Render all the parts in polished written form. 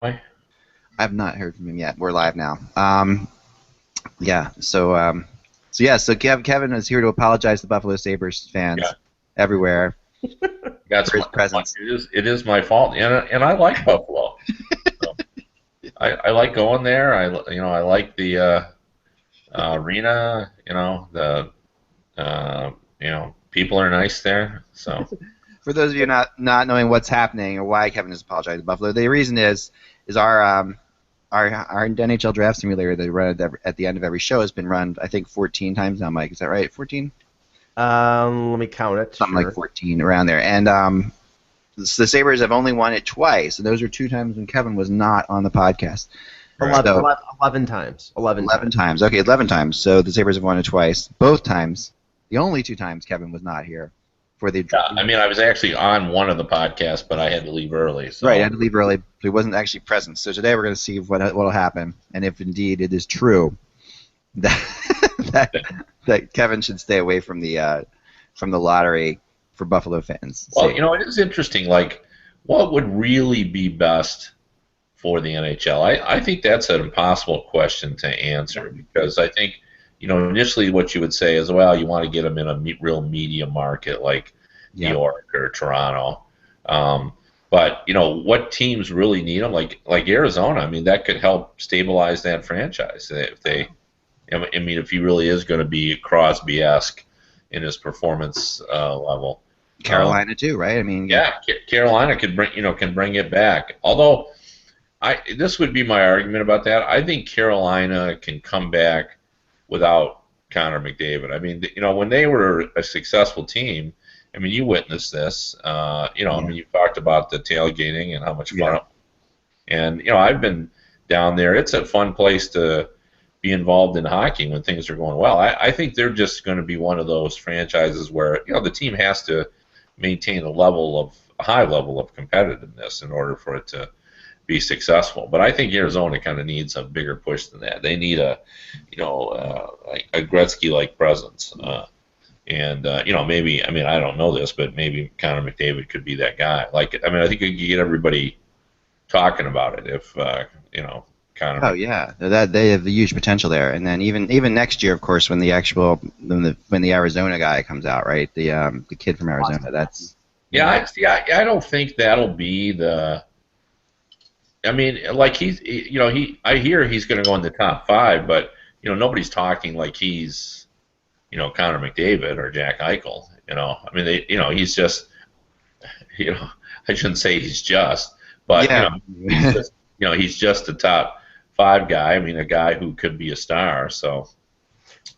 Why? I've not heard from him yet. We're live now. Yeah. So Kevin is here to apologize to Buffalo Sabres Yeah, fans everywhere that's for his presence. it is my fault, and I like Buffalo. So I like going there. I like the arena. The people are nice there. So For those of you not knowing what's happening or why Kevin is apologizing to Buffalo, the reason is our NHL draft simulator that we run at the end of every show has been run I think 14 times now. Mike, is that right? 14? Let me count it. Something like Sure. 14 around there. And the Sabres have only won it twice, and those are two times when Kevin was not on the podcast. right. 11, So 11 times. 11 11 times. times. Okay, 11 times. So the Sabres have won it twice. Both times, the only two times Kevin was not here for the Yeah, I mean, I was actually on one of the podcasts, but I had to leave early. So right. I had to leave early. So he wasn't actually present. So today we're going to see what'll happen, and if indeed it is true that that, that Kevin should stay away from the lottery for Buffalo fans. well, it is interesting. Like, what would really be best for the NHL? I think that's an impossible question to answer because I think, initially what you would say is, well, you want to get them in a real media market like New Yeah. York or Toronto. But what teams really need them? Like Arizona. I mean, that could help stabilize that franchise if they. I mean, if he really is going to be Crosby-esque in his performance level. Carolina too, right? I mean, Yeah, Carolina can bring it back. Although this would be my argument about that. I think Carolina can come back without Connor McDavid. I mean, when they were a successful team, I mean, you witnessed this. I mean, you talked about the tailgating and how much fun. Yeah. And I've been down there. It's a fun place to be involved in hockey when things are going well. I think they're just going to be one of those franchises where the team has to maintain a high level of competitiveness in order for it to be successful. But I think Arizona kind of needs a bigger push than that. They need like a Gretzky-like presence. Maybe, I mean, I don't know this, but maybe Connor McDavid could be that guy. Like, I mean, I think you could get everybody talking about it if, Connor. Oh yeah, that they have a huge potential there. And then even next year, of course, when the Arizona guy comes out, right? The kid from Arizona. That's Yeah, I don't think that'll be the. I mean, like I hear he's going to go in the top five, but nobody's talking like he's, Connor McDavid or Jack Eichel. I mean, he's just, I shouldn't say he's just, but yeah. he's just a top five guy. I mean, a guy who could be a star. So,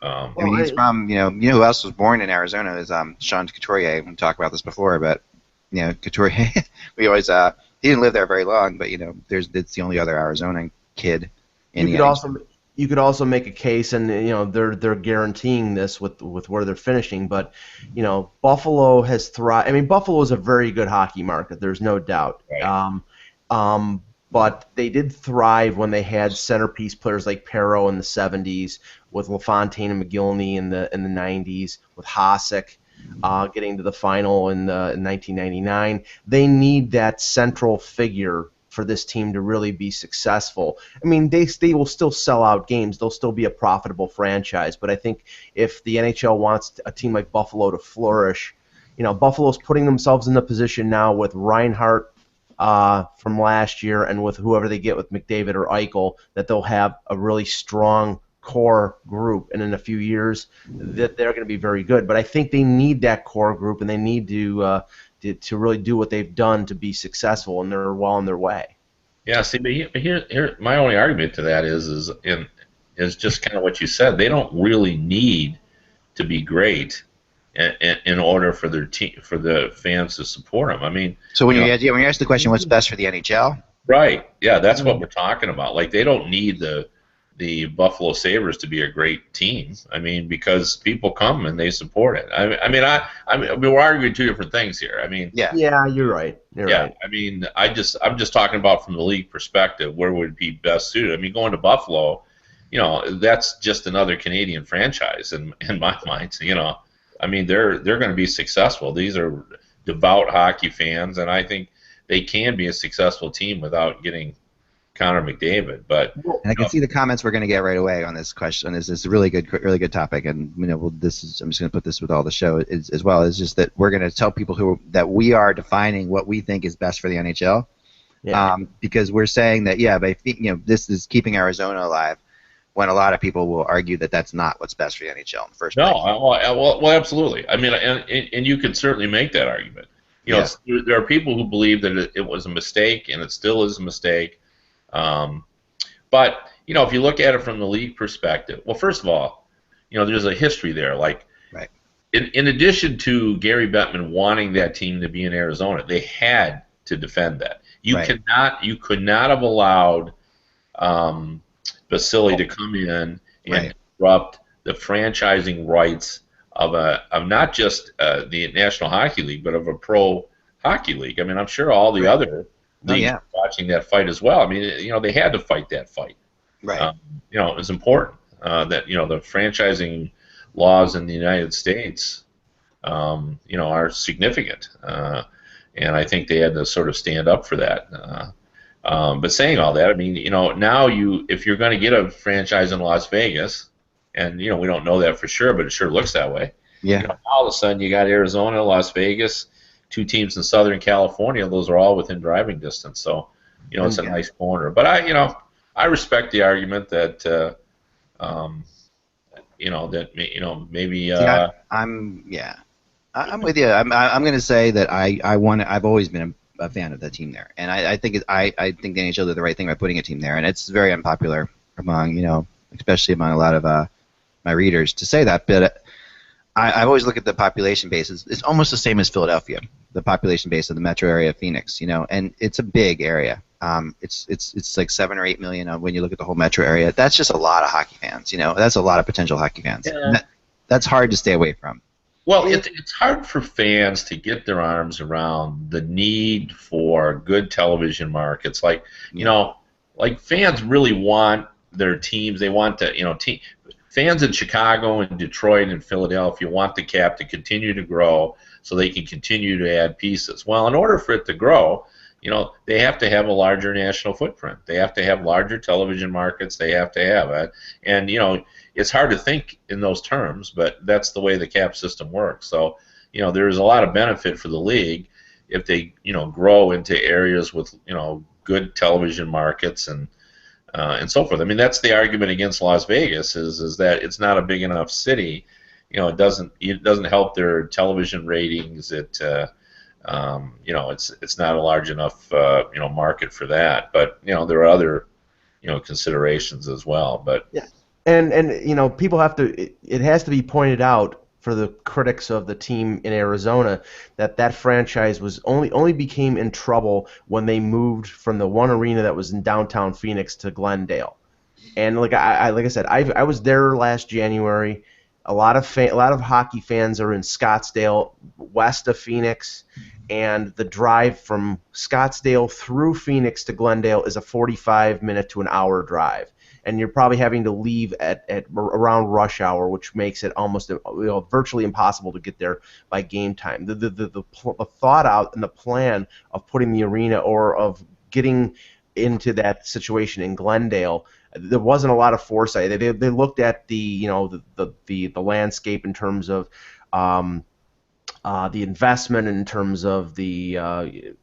I mean, he's from who else was born in Arizona is Sean Couturier. We talked about this before, but Couturier we always he didn't live there very long, but it's the only other Arizona kid in You the could NHL. you could also make a case, and they're guaranteeing this with where they're finishing, but Buffalo has thrived. I mean, Buffalo is a very good hockey market. There's no doubt. right. But they did thrive when they had centerpiece players like Perro in the '70s, with LaFontaine and McGillney in the '90s, with Hasek getting to the final in 1999. They need that central figure for this team to really be successful. I mean, they will still sell out games. They'll still be a profitable franchise. But I think if the NHL wants a team like Buffalo to flourish, Buffalo's putting themselves in the position now with Reinhart from last year and with whoever they get with McDavid or Eichel, that they'll have a really strong core group, and in a few years that they're going to be very good. But I think they need that core group, and they need to really do what they've done to be successful, and they're well on their way. Yeah. See, but here, my only argument to that is just kind of what you said. They don't really need to be great in order for their team, for the fans to support them. I mean, So when you know, you ask the question, what's best for the NHL? right? Yeah, that's what we're talking about. Like, they don't need the Buffalo Sabres to be a great team. I mean, because people come and they support it. We're arguing two different things here. I mean, Yeah. Yeah, you're right. You're yeah, right. I mean, I'm just talking about from the league perspective, where would it be best suited. I mean, going to Buffalo, that's just another Canadian franchise in my mind. I mean, they're going to be successful. These are devout hockey fans, and I think they can be a successful team without getting Connor McDavid. But and I can see the comments we're going to get right away on this question. This is a really good topic, and I'm just going to put this with all the show as well. Is just that we're going to tell people that we are defining what we think is best for the NHL. Yeah. Because we're saying that this is keeping Arizona alive, when a lot of people will argue that that's not what's best for the NHL in the first place. No, well, absolutely. I mean, and you could certainly make that argument. There are people who believe that it was a mistake, and it still is a mistake. But if you look at it from the league perspective, well, first of all, there's a history there. Like, right. In addition to Gary Bettman wanting that team to be in Arizona, they had to defend that. You could not have allowed Vasily to come in and disrupt the franchising rights of not just the National Hockey League, but of a pro hockey league. I mean, I'm sure all the other leagues were watching that fight as well. I mean, they had to fight that fight. Right. It was important that the franchising laws in the United States, are significant, and I think they had to sort of stand up for that. But saying all that, I mean, now if you're going to get a franchise in Las Vegas, and we don't know that for sure, but it sure looks that way. Yeah. Now all of a sudden you got Arizona, Las Vegas, 2 teams in Southern California. Those are all within driving distance, so it's a nice corner. But I respect the argument that maybe. I'm with you. I'm going to say that I've always been a fan of the team there, and I think the NHL did the right thing by putting a team there, and it's very unpopular among especially among a lot of my readers to say that, but I've always looked at the population base. It's almost the same as Philadelphia, the population base of the metro area of Phoenix, and it's a big area. It's like 7 or 8 million when you look at the whole metro area. That's just a lot of hockey fans. That's a lot of potential hockey fans. Yeah. That's hard to stay away from. Well, it's hard for fans to get their arms around the need for good television markets. Like, like fans really want their teams. They want to, fans in Chicago and Detroit and Philadelphia want the cap to continue to grow so they can continue to add pieces. Well, in order for it to grow, they have to have a larger national footprint. They have to have larger television markets. They have to have it. And, it's hard to think in those terms, but that's the way the cap system works. So, there's a lot of benefit for the league if they, grow into areas with, good television markets and so forth. I mean, that's the argument against Las Vegas is that it's not a big enough city. It doesn't help their television ratings. It's not a large enough market for that. But there are other considerations as well. But yeah, and people have to. It has to be pointed out for the critics of the team in Arizona that franchise was only became in trouble when they moved from the one arena that was in downtown Phoenix to Glendale. And like I said, I was there last January. A lot of hockey fans are in Scottsdale, west of Phoenix, and the drive from Scottsdale through Phoenix to Glendale is a 45-minute to an hour drive. And you're probably having to leave at around rush hour, which makes it almost virtually impossible to get there by game time. The thought out and the plan of putting the arena or of getting into that situation in Glendale, there wasn't a lot of foresight. They looked at the landscape in terms of the investment, in terms of the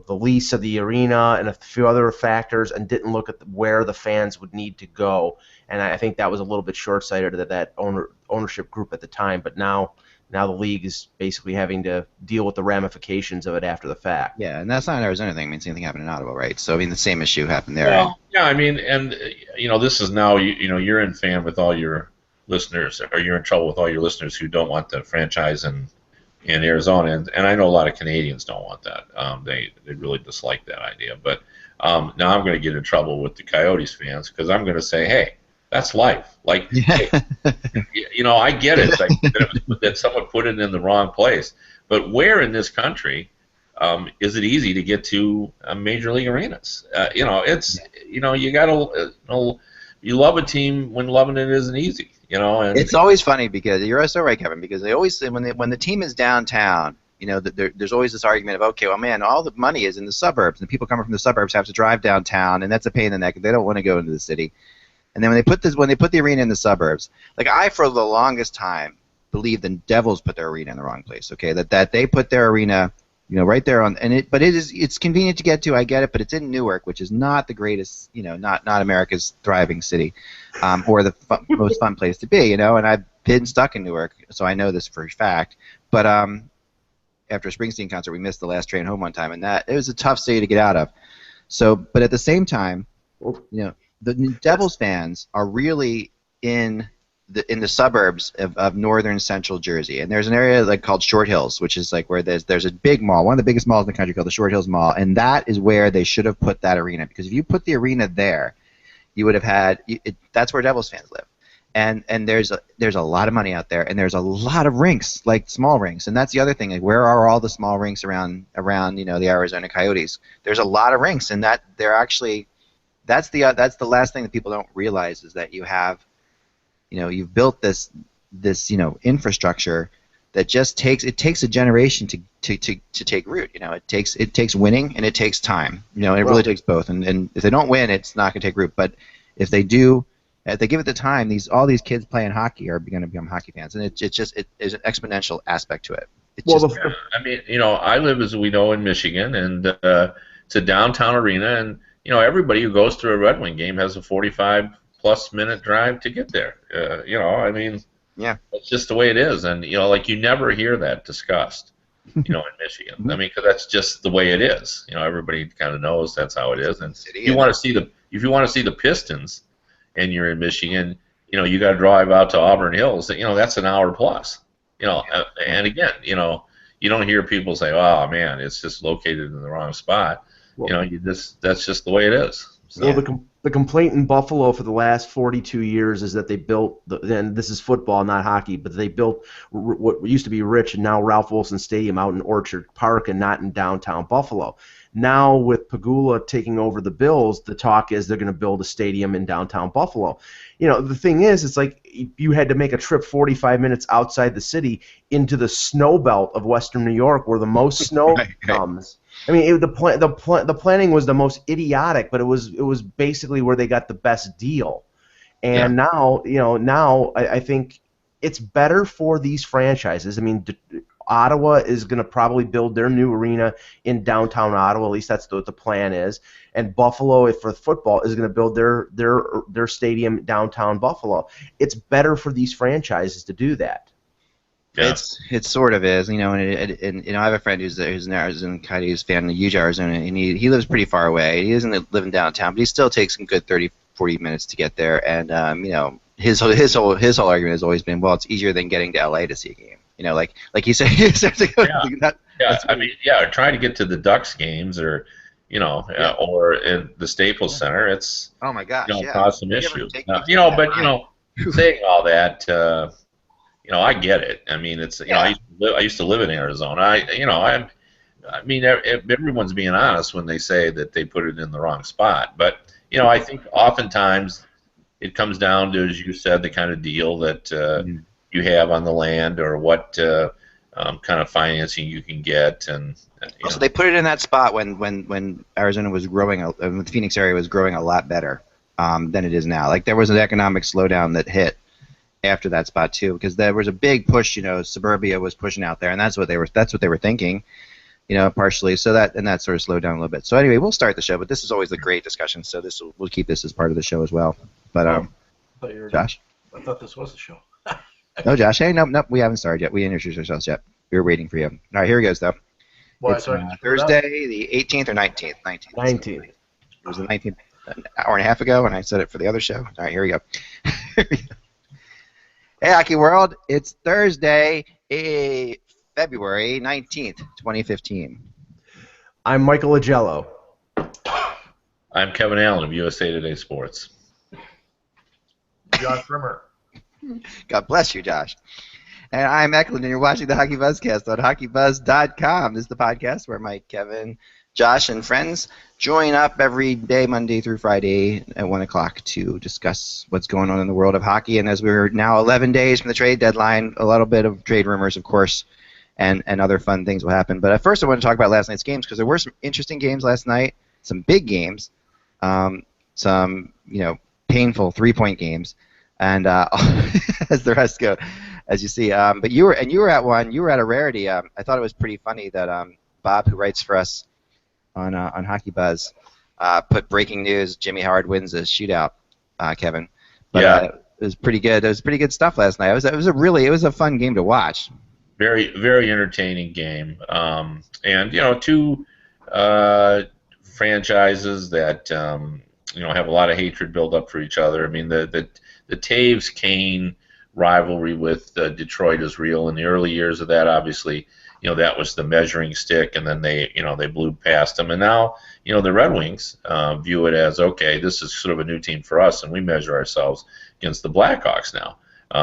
lease of the arena and a few other factors, and didn't look at where the fans would need to go. And I think that was a little bit short-sighted of that ownership group at the time. But now the league is basically having to deal with the ramifications of it after the fact. Yeah, and that's not an Arizona thing. I mean, same thing happened in Ottawa, right? So I mean, the same issue happened there. Well, yeah, I mean, and this is now you're in fan with all your listeners, or you're in trouble with all your listeners who don't want the franchise in Arizona, and I know a lot of Canadians don't want that. They really dislike that idea. But now I'm going to get in trouble with the Coyotes fans because I'm going to say, hey, that's life. Like, hey, I get it that someone put it in the wrong place. But where in this country is it easy to get to major league arenas? It's you gotta you love a team when loving it isn't easy. And it's always funny because you're so right, Kevin. Because they always say when the team is downtown, You know, there's always this argument of, okay, well, man, all the money is in the suburbs, and people coming from the suburbs have to drive downtown, and that's a pain in the neck. They don't want to go into the city. And then when they put the arena in the suburbs, like I for the longest time believed the Devils put their arena in the wrong place. Okay, that they put their arena, you know, right there on, but it's convenient to get to. I get it, but it's in Newark, which is not the greatest, you know, not America's thriving city, or the most fun place to be, you know. And I've been stuck in Newark, so I know this for a fact. But after a Springsteen concert, we missed the last train home one time, and it was a tough city to get out of. So, but at the same time, you know, the Devils fans are really in the suburbs of northern central Jersey, and there's an area like called Short Hills, which is like where there's a big mall, one of the biggest malls in the country, called the Short Hills Mall, and that is where they should have put that arena, because if you put the arena there, you would have had that's where Devils fans live, and there's a lot of money out there, and there's a lot of rinks, like small rinks, and that's the other thing, like where are all the small rinks around you know, the Arizona Coyotes? There's a lot of rinks, and that they're actually that's the last thing that people don't realize, is that you have, you know, you've built this you know, infrastructure that just takes a generation to take root. You know, it takes winning, and it takes time. You know, it really takes both. And if they don't win, it's not going to take root. But if they do, if they give it the time, all these kids playing hockey are going to become hockey fans, and there's an exponential aspect to it. I mean, you know, I live, as we know, in Michigan, and it's a downtown arena, and you know, everybody who goes to a Red Wing game has a 45+ minute drive to get there. You know, I mean, yeah, it's just the way it is, and you know, like you never hear that discussed, you know, in Michigan. I mean, because that's just the way it is. You know, everybody kind of knows that's how it is. And if you want to see the Pistons, and you're in Michigan, you know, you got to drive out to Auburn Hills. You know, that's an hour plus. You know, and again, you know, you don't hear people say, "Oh man, it's just located in the wrong spot." Well, you know, that's just the way it is. So. Well, the complaint in Buffalo for the last 42 years is that they built, and this is football, not hockey, but they built what used to be Rich and now Ralph Wilson Stadium out in Orchard Park and not in downtown Buffalo. Now with Pagula taking over the Bills, the talk is they're going to build a stadium in downtown Buffalo. You know, the thing is, it's like you had to make a trip 45 minutes outside the city into the snow belt of western New York, where the most snow comes. I mean, the planning was the most idiotic, but it was basically where they got the best deal. And now, you know, I think it's better for these franchises. I mean, Ottawa is going to probably build their new arena in downtown Ottawa. At least that's what the plan is. And Buffalo, for football, is going to build their stadium downtown Buffalo. It's better for these franchises to do that. Yeah. It sort of is, you know, and you know, I have a friend who's an Arizona Coyotes fan, a huge Arizona, and he lives pretty far away. He doesn't live in downtown, but he still takes a good 30-40 minutes to get there. And you know, his whole argument has always been, well, it's easier than getting to LA to see a game. You know, like he said, I mean, trying to get to the Ducks games, or you know, or in the Staples Center, it's oh my gosh, you know, cause some issues. You know, but you know, saying all that. You know, I get it. I mean, it's you know, I used to live in Arizona. I mean, everyone's being honest when they say that they put it in the wrong spot. But you know, I think oftentimes it comes down to, as you said, the kind of deal that you have on the land, or what kind of financing you can get, and also they put it in that spot when Arizona was growing, when the Phoenix area was growing a lot better than it is now. Like there was an economic slowdown that hit after that spot too, because there was a big push. You know, suburbia was pushing out there, and that's what they were thinking. You know, partially. So that sort of slowed down a little bit. So anyway, we'll start the show, but this is always a great discussion. So we'll keep this as part of the show as well. But Josh, I thought this was the show. No, Josh. Hey, nope, we haven't started yet. We didn't introduce ourselves yet. We were waiting for you. All right, here he goes though. Well, it's Thursday, the 18th or 19th. 19th. It was the 19th, an hour and a half ago, and I said it for the other show. All right, here we go. Hey, Hockey World, it's Thursday, February 19th, 2015. I'm Michael Agello. I'm Kevin Allen of USA Today Sports. Josh Rimmer. God bless you, Josh. And I'm Eklund, and you're watching the HockeyBuzzCast on HockeyBuzz.com. This is the podcast where Mike, Kevin, Josh, and friends join up every day, Monday through Friday at 1 o'clock to discuss what's going on in the world of hockey. And as we're now 11 days from the trade deadline, a little bit of trade rumors, of course, and other fun things will happen. But at first I want to talk about last night's games because there were some interesting games last night, some big games, some painful 3-point games, and as the rest go, as you see. But you were at one. You were at a rarity. I thought it was pretty funny that Bob, who writes for us on Hockey Buzz, put breaking news: Jimmy Howard wins a shootout. Kevin, but it was pretty good. It was pretty good stuff last night. It was a fun game to watch. Very, very entertaining game. And two franchises that have a lot of hatred built up for each other. I mean, the Taves-Kane rivalry with Detroit is real. In the early years of that, obviously, that was the measuring stick, and then they blew past them. And now, the Red Wings view it as, okay, this is sort of a new team for us, and we measure ourselves against the Blackhawks now.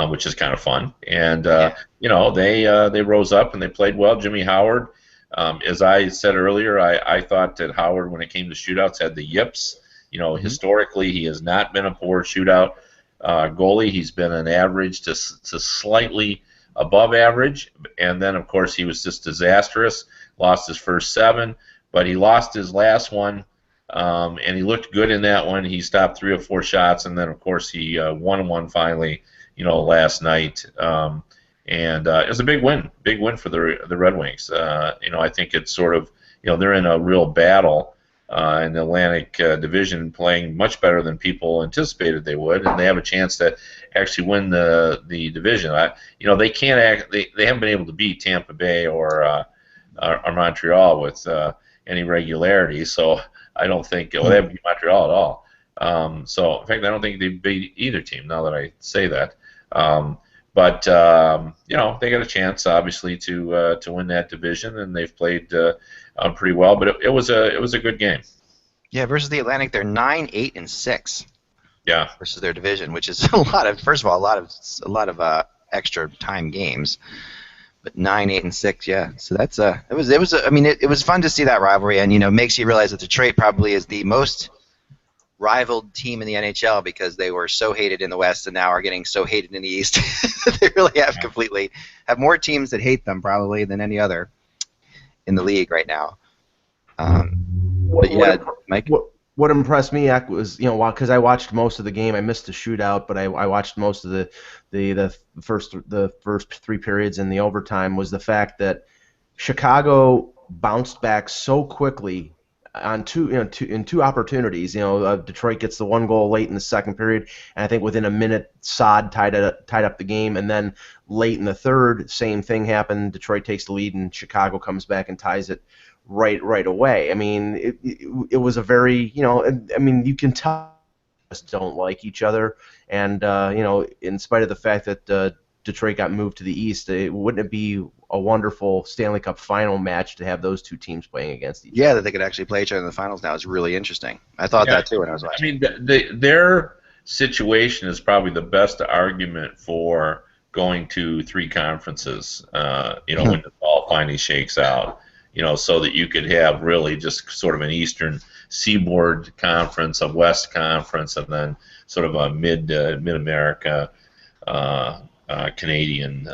Which is kind of fun, and they rose up and they played well. Jimmy Howard, as I said earlier, I thought that Howard, when it came to shootouts, had the yips. Historically, he has not been a poor shootout goalie. He's been an average to slightly above average, and then of course he was just disastrous. Lost his first 7, but he lost his last one. And he looked good in that one. He stopped 3 or 4 shots, and then of course he won one finally. Last night, and it was a big win for the Red Wings. I think it's sort of, they're in a real battle in the Atlantic Division, playing much better than people anticipated they would, and they have a chance to actually win the division. They can't they haven't been able to beat Tampa Bay or Montreal with any regularity, so I don't think they haven't beat Montreal at all. So in fact, I don't think they beat either team. Now that I say that. But they got a chance, obviously, to win that division, and they've played pretty well. But it was a good game. Yeah, versus the Atlantic, they're 9-8-6. Yeah. Versus their division, which is a lot of extra time games. But 9-8-6, yeah. So that's it was fun to see that rivalry, and makes you realize that Detroit probably is the most rivaled team in the NHL because they were so hated in the West and now are getting so hated in the East. They really have more teams that hate them probably than any other in the league right now. Mike. What impressed me was, because I watched most of the game. I missed the shootout, but I watched most of the first 3 periods and the overtime. Was the fact that Chicago bounced back so quickly on two opportunities. Detroit gets the 1 goal late in the second period, and I think within a minute, Saad tied up the game, and then late in the third, same thing happened. Detroit takes the lead, and Chicago comes back and ties it right away. I mean, it was a very, you can tell just don't like each other, and in spite of the fact that Detroit got moved to the East, wouldn't it be a wonderful Stanley Cup final match to have those two teams playing against each other? Yeah, that they could actually play each other in the finals now is really interesting. I thought that too when I was watching. I mean, their situation is probably the best argument for going to 3 conferences, when it all finally shakes out, so that you could have really just sort of an Eastern Seaboard conference, a West conference, and then sort of a mid-America Canadian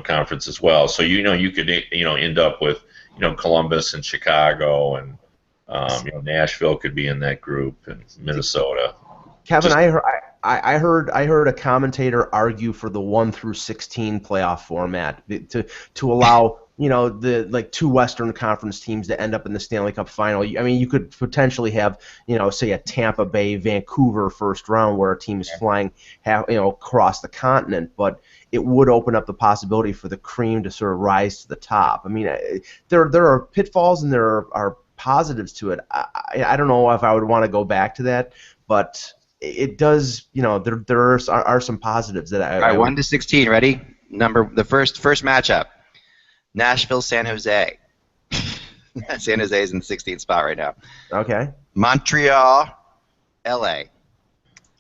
conference as well. So you could end up with Columbus and Chicago, and Nashville could be in that group, and Minnesota. Kevin, I heard a commentator argue for the 1 through 16 playoff format to allow the 2 Western Conference teams to end up in the Stanley Cup final. I mean, you could potentially have say a Tampa Bay Vancouver first round where a team is flying across the continent, but it would open up the possibility for the cream to sort of rise to the top. I mean, there are pitfalls and there are positives to it. I don't know if I would want to go back to that, but it does. There are some positives that All right, 1 to 16. Ready? The first matchup. Nashville, San Jose. San Jose is in the 16th spot right now. Okay. Montreal, LA.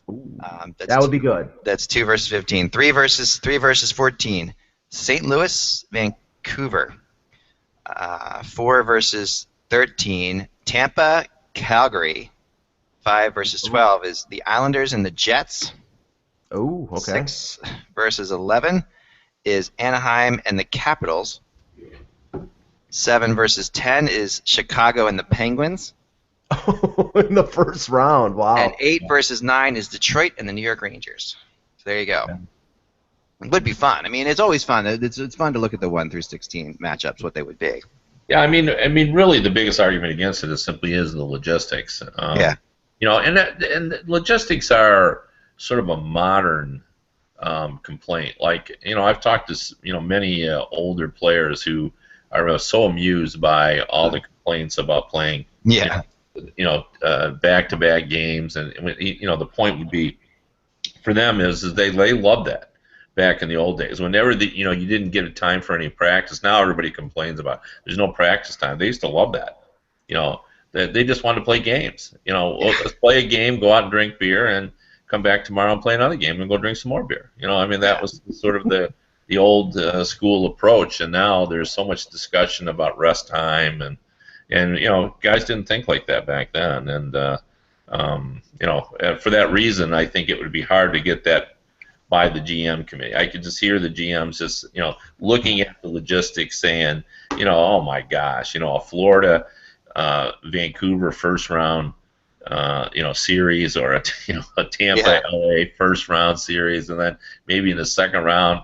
That would be good. That's 2 versus 15. 3 versus 14. St. Louis, Vancouver. 4 versus 13. Tampa, Calgary. 5 versus 12 is the Islanders and the Jets. Oh, okay. 6 versus 11 is Anaheim and the Capitals. 7 versus 10 is Chicago and the Penguins. In the first round, wow. And 8 versus 9 is Detroit and the New York Rangers. So there you go. Yeah. It would be fun. I mean, it's always fun. It's fun to look at the 1 through 16 matchups, what they would be. Yeah, I mean, really, the biggest argument against it simply is the logistics. Yeah. You know, and logistics are sort of a modern complaint. Like, you know, I've talked to many older players who are so amused by all the complaints about playing. Yeah. Back-to-back games, and the point would be for them is they love that back in the old days. Whenever you didn't get a time for any practice. Now everybody complains about there's no practice time. They used to love that. You know, they just wanted to play games. You know, let's play a game, go out and drink beer, and come back tomorrow and play another game and go drink some more beer. You know, I mean, that was sort of the old school approach, and now there's so much discussion about rest time and guys didn't think like that back then, and for that reason, I think it would be hard to get that by the GM committee. I could just hear the GMs just looking at the logistics, saying, oh my gosh, a Florida Vancouver first round series, or a Tampa LA first round series, and then maybe in the second round,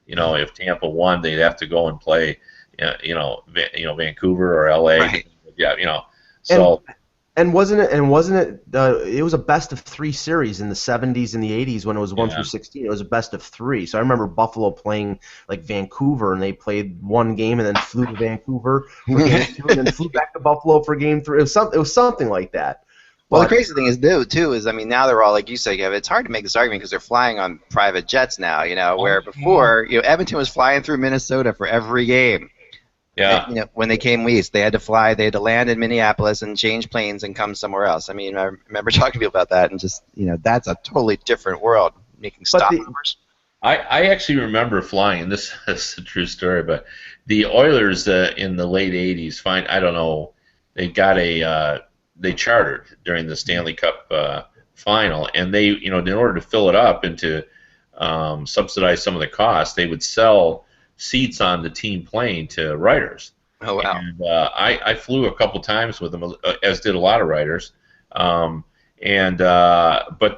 if Tampa won, they'd have to go and play Vancouver or LA. Right. Yeah, so. And wasn't it? It was a best of 3 series in the 70s and the 80s when it was 1 through 16. It was a best of 3. So I remember Buffalo playing like Vancouver, and they played one game and then flew to Vancouver for game 2, and then flew back to Buffalo for game 3. It was something like that. Well, the crazy thing is, too, is now they're all, like you say, Kevin, it's hard to make this argument because they're flying on private jets now. Where before, Edmonton was flying through Minnesota for every game. Yeah. And, when they came east, they had to land in Minneapolis and change planes and come somewhere else. I mean, I remember talking to people about that, and just, that's a totally different world, making stopovers. I actually remember flying, and this is a true story, but the Oilers in the late 80s, I don't know, they chartered during the Stanley Cup final, and they, in order to fill it up and to subsidize some of the costs, they would sell seats on the team plane to writers. Oh, wow. And I flew a couple times with them, as did a lot of writers. But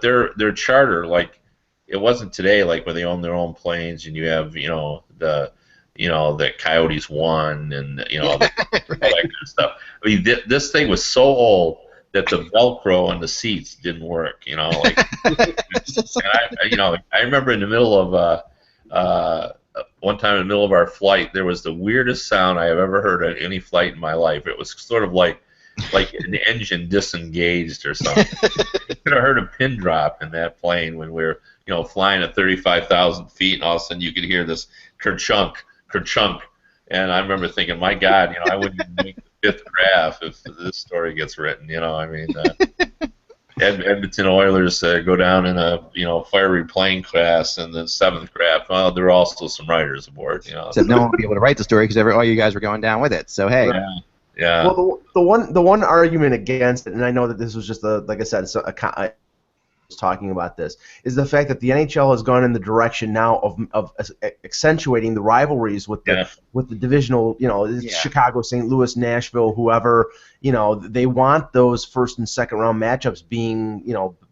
their charter, like, it wasn't today, like where they own their own planes and you have, the Coyotes won and, all that kind of stuff. I mean, this thing was so old that the Velcro on the seats didn't work, like, and I remember in the middle of, one time in the middle of our flight, there was the weirdest sound I have ever heard at any flight in my life. It was sort of like an engine disengaged or something. You could have heard a pin drop in that plane when we were, flying at 35,000 feet, and all of a sudden you could hear this kerchunk, kerchunk. And I remember thinking, my God, I wouldn't even make the 5th graph if this story gets written. I mean, Edmonton Oilers go down in a fiery plane crash, and the 7th graph. Well, there are also some writers aboard. Except no one would be able to write the story because all you guys were going down with it. So hey. Yeah. Well, the one argument against it, and I know that this was just like I said, I was talking about this, is the fact that the NHL has gone in the direction now of accentuating the rivalries with the divisional, Chicago, St. Louis, Nashville, whoever, they want those first and second round matchups being,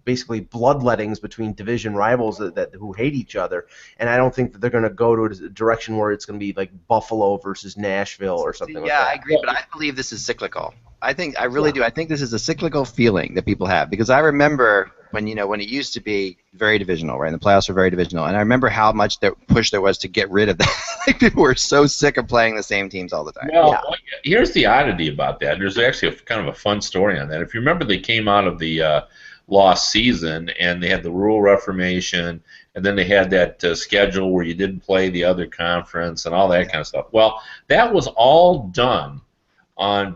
basically bloodlettings between division rivals who hate each other, and I don't think that they're going to go to a direction where it's going to be like Buffalo versus Nashville or something like that. Yeah, I agree, but I believe this is cyclical. I really do. I think this is a cyclical feeling that people have, because I remember when it used to be very divisional, right? And the playoffs were very divisional, and I remember how much push there was to get rid of that. People were so sick of playing the same teams all the time. Well, here's the oddity about that. There's actually kind of a fun story on that. If you remember, they came out of the lost season, and they had the rule reformation, and then they had that schedule where you didn't play the other conference and all that kind of stuff. Well, that was all done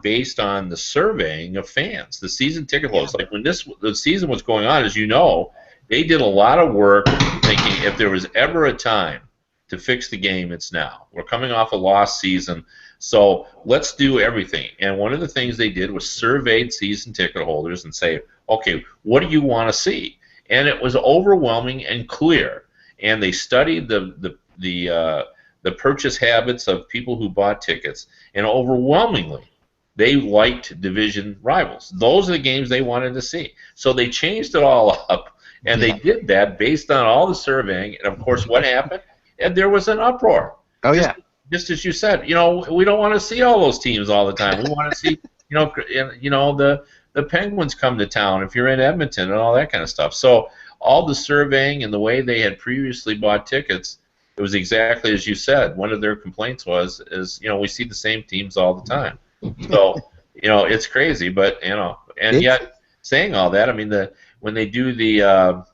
based on the surveying of fans, the season ticket holders. Like when the season was going on, as you know, they did a lot of work thinking if there was ever a time to fix the game, it's now. We're coming off a lost season, so let's do everything. And one of the things they did was surveyed season ticket holders and say, okay, what do you want to see? And it was overwhelming and clear. And they studied the the purchase habits of people who bought tickets, and overwhelmingly, they liked division rivals. Those are the games they wanted to see. So they changed it all up, and they did that based on all the surveying. And of course, what happened? And there was an uproar. Oh yeah. Just as you said, we don't want to see all those teams all the time. We want to see, the Penguins come to town if you're in Edmonton and all that kind of stuff. So all the surveying and the way they had previously bought tickets, it was exactly as you said. One of their complaints is we see the same teams all the time. So it's crazy, but yet saying all that, I mean when they do the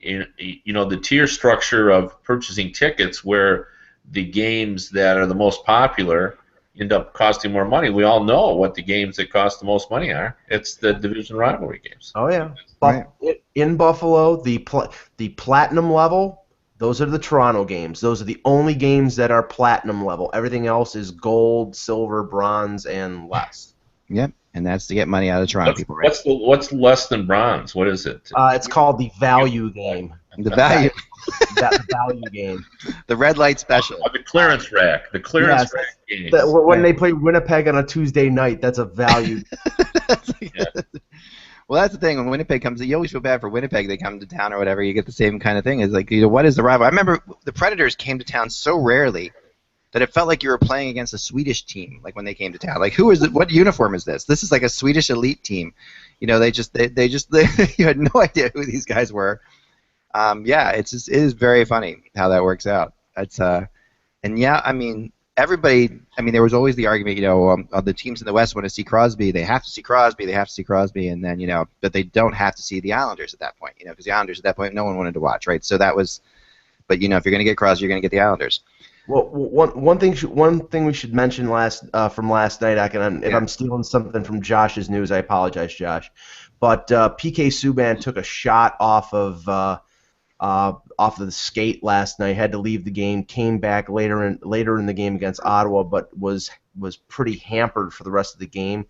the tier structure of purchasing tickets, where the games that are the most popular end up costing more money. We all know what the games that cost the most money are. It's the division rivalry games. Oh yeah, but in Buffalo, the platinum level, those are the Toronto games. Those are the only games that are platinum level. Everything else is gold, silver, bronze, and less. Yep, and that's to get money out of Toronto people. Right? What's less than bronze? What is it? It's called the value game. The value. The value game. The red light special. The clearance rack. The clearance rack game. When they play Winnipeg on a Tuesday night, that's a value. Well, that's the thing. When Winnipeg comes, you always feel bad for Winnipeg. They come to town or whatever. You get the same kind of thing. It's like, what is the rival? I remember the Predators came to town so rarely that it felt like you were playing against a Swedish team. Like when they came to town, like who is it? What uniform is this? This is like a Swedish elite team. You had no idea who these guys were. It is very funny how that works out. Everybody. I mean, there was always the argument, the teams in the West want to see Crosby. They have to see Crosby. They have to see Crosby, and then but they don't have to see the Islanders at that point. Because the Islanders at that point, no one wanted to watch, right? So that was, but if you're going to get Crosby, you're going to get the Islanders. Well, one thing we should mention from last night, if I'm stealing something from Josh's news, I apologize, Josh. But PK Subban took a shot off of the skate last night. Had to leave the game. Came back later in the game against Ottawa, but was pretty hampered for the rest of the game.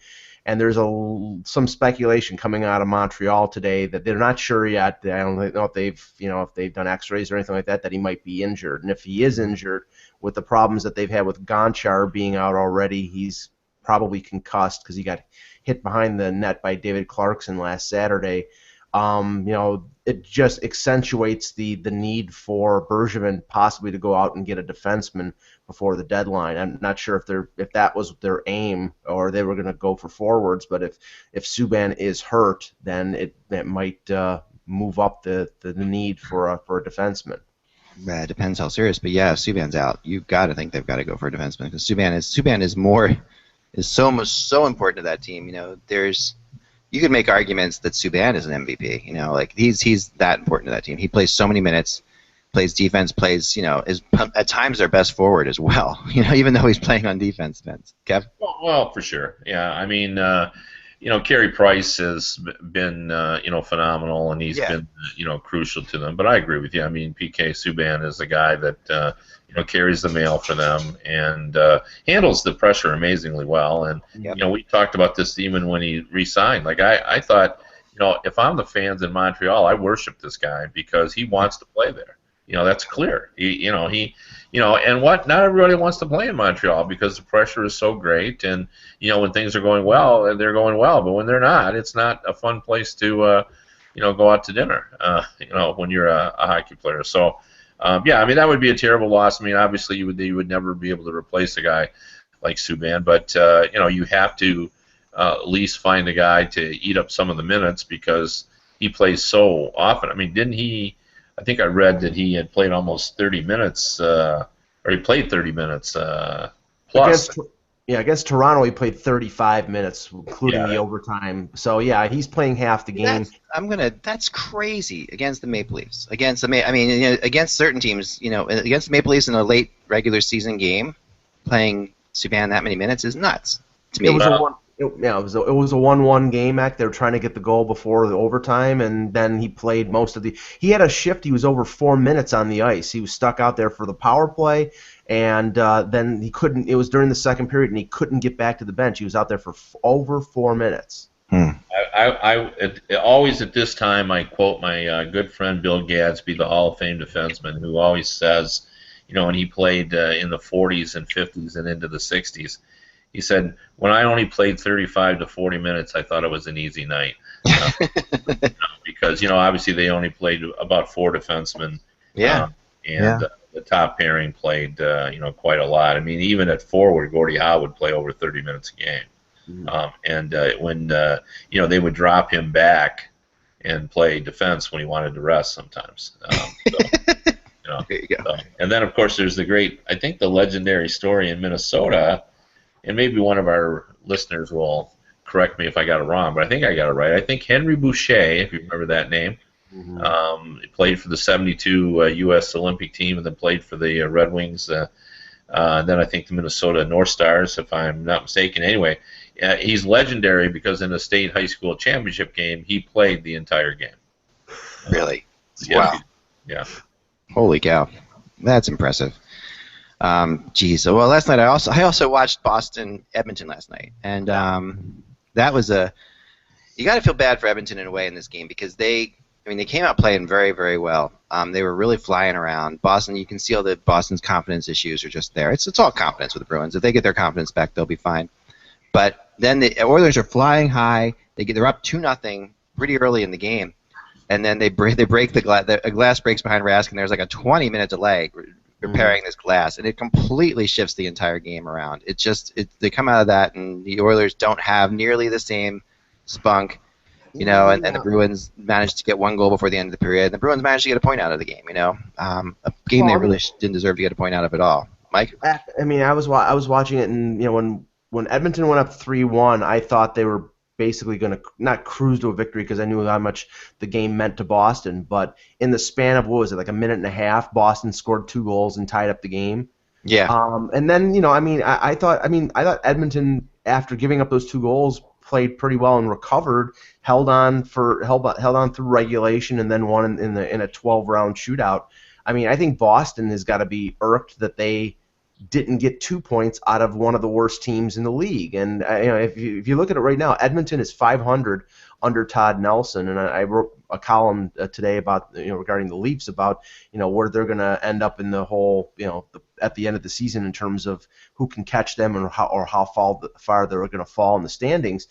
And there's some speculation coming out of Montreal today that they're not sure yet. I don't know if they've done X-rays or anything like that he might be injured. And if he is injured, with the problems that they've had with Gonchar being out already, he's probably concussed because he got hit behind the net by David Clarkson last Saturday. It just accentuates the need for Bergevin possibly to go out and get a defenseman before the deadline. I'm not sure if that was their aim or they were going to go for forwards, but if Subban is hurt, then it might move up the need for a defenseman. It depends how serious, but yeah, if Subban's out, you've got to think they've got to go for a defenseman because Subban is so important to that team. You could make arguments that Subban is an MVP. He's that important to that team. He plays so many minutes, plays defense, plays is at times their best forward as well. Even though he's playing on defense. Kev? Well, for sure. Yeah, I mean, Carey Price has been phenomenal, and he's been crucial to them. But I agree with you. I mean, PK Subban is the guy that carries the mail for them and handles the pressure amazingly well. And we talked about this even when he re-signed. Like I thought, if I'm the fans in Montreal, I worship this guy because he wants to play there. That's clear. And not everybody wants to play in Montreal because the pressure is so great. And when things are going well, they're going well. But when they're not, it's not a fun place to go out to dinner. When you're a hockey player. So. That would be a terrible loss. I mean, obviously, you would never be able to replace a guy like Subban, but you have to at least find a guy to eat up some of the minutes because he plays so often. I mean, didn't he? I think I read that he had played almost 30 minutes, or he played 30 minutes plus. Against Toronto, he played 35 minutes, including the overtime. So he's playing half the game. That's crazy against the Maple Leafs. Against certain teams, against the Maple Leafs in a late regular season game, playing Subban that many minutes is nuts to me. It was a 1-1 game act. They were trying to get the goal before the overtime, and then he played most of the. He had a shift. He was over 4 minutes on the ice. He was stuck out there for the power play. And then he couldn't. It was during the second period, and he couldn't get back to the bench. He was out there for over 4 minutes. Always at this time, I quote my good friend Bill Gadsby, the Hall of Fame defenseman, who always says, and he played in the 40s and 50s and into the 60s. He said, when I only played 35 to 40 minutes, I thought it was an easy night. Because, obviously they only played about 4 defensemen. The top pairing played, quite a lot. I mean, even at forward, Gordie Howe would play over 30 minutes a game. When they would drop him back and play defense when he wanted to rest sometimes. There you go. And then, of course, there's the legendary story in Minnesota, and maybe one of our listeners will correct me if I got it wrong, but I think I got it right. I think Henry Boucher, if you remember that name, he played for the 72 U.S. Olympic team and then played for the Red Wings. Then I think the Minnesota North Stars, if I'm not mistaken. Anyway, he's legendary because in the state high school championship game, he played the entire game. Really? Wow. Yeah. Holy cow. That's impressive. Geez. Well, last night I also watched Edmonton last night, and that was you got to feel bad for Edmonton in a way in this game because they came out playing very, very well. They were really flying around. Boston, you can see all the Boston's confidence issues are just there. It's all confidence with the Bruins. If they get their confidence back, they'll be fine. But then the Oilers are flying high. They're up 2-0 pretty early in the game, and then they break the glass. A glass breaks behind Rask, and there's like a 20-minute delay repairing this glass, and it completely shifts the entire game around. They come out of that, and the Oilers don't have nearly the same spunk, and the Bruins managed to get 1 goal before the end of the period. And the Bruins managed to get a point out of the game, a game they really didn't deserve to get a point out of at all. Mike? I was watching it, and when Edmonton went up 3-1, I thought they were basically going to not cruise to a victory because I knew how much the game meant to Boston. But in the span of, like a minute and a half, Boston scored 2 goals and tied up the game. Yeah. And then I thought Edmonton, after giving up those 2 goals, played pretty well and recovered, held on through regulation, and then won in a 12-round shootout. I think Boston has got to be irked that they didn't get 2 points out of one of the worst teams in the league. And if you look at it right now, Edmonton is 500 under Todd Nelson, and I wrote a column today about regarding the Leafs about where they're going to end up in the whole at the end of the season in terms of who can catch them and how far they're going to fall in the standings.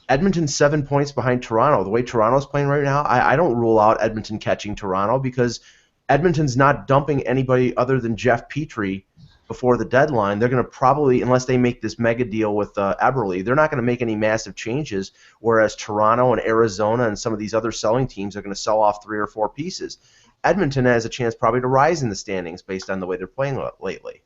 Edmonton's 7 points behind Toronto. The way Toronto's playing right now, I don't rule out Edmonton catching Toronto because Edmonton's not dumping anybody other than Jeff Petrie before the deadline. They're going to probably, unless they make this mega deal with Eberle, they're not going to make any massive changes, whereas Toronto and Arizona and some of these other selling teams are going to sell off 3 or 4 pieces. Edmonton has a chance probably to rise in the standings based on the way they're playing lately.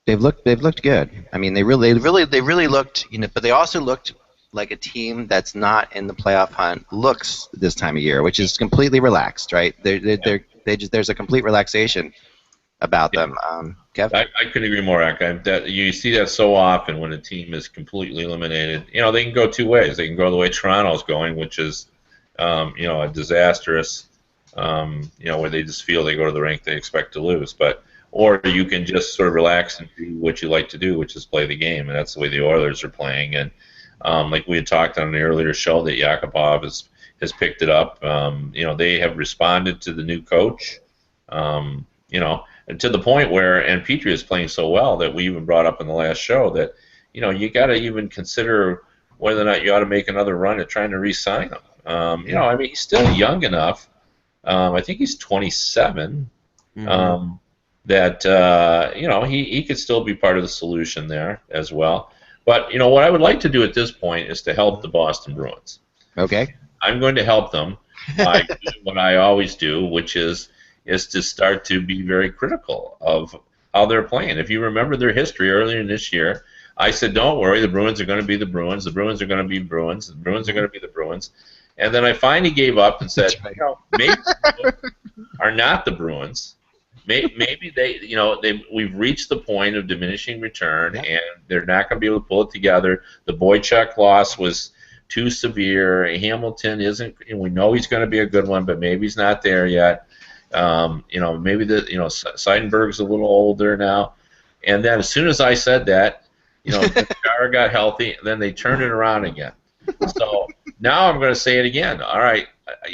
They've looked good. They really looked, but they also looked like a team that's not in the playoff hunt looks this time of year, which is completely relaxed, right? There's a complete relaxation about them. Kev? I couldn't agree more, Ak. You see that so often when a team is completely eliminated. They can go 2 ways. They can go the way Toronto's going, which is, a disastrous, where they just feel they go to the rink, they expect to lose. Or you can just sort of relax and do what you like to do, which is play the game, and that's the way the Oilers are playing. And like we had talked on an earlier show, that Yakupov has picked it up. They have responded to the new coach. And to the point where, and Petrie is playing so well that we even brought up in the last show that, you got to even consider whether or not you ought to make another run at trying to re-sign him. He's still young enough. I think he's 27. That he could still be part of the solution there as well. But what I would like to do at this point is to help the Boston Bruins. Okay. I'm going to help them by doing what I always do, which is to start to be very critical of how they're playing. If you remember their history earlier in this year, I said, don't worry, the Bruins are going to be the Bruins. The Bruins are going to be Bruins. The Bruins are going to be the Bruins. And then I finally gave up and said, maybe the Bruins are not the Bruins. Maybe we've reached the point of diminishing return, and they're not going to be able to pull it together. The Boychuk loss was too severe. Hamilton isn't. We know he's going to be a good one, but maybe he's not there yet. Maybe Seidenberg's a little older now. And then as soon as I said that, Chara got healthy, and then they turned it around again. So now I'm going to say it again. All right,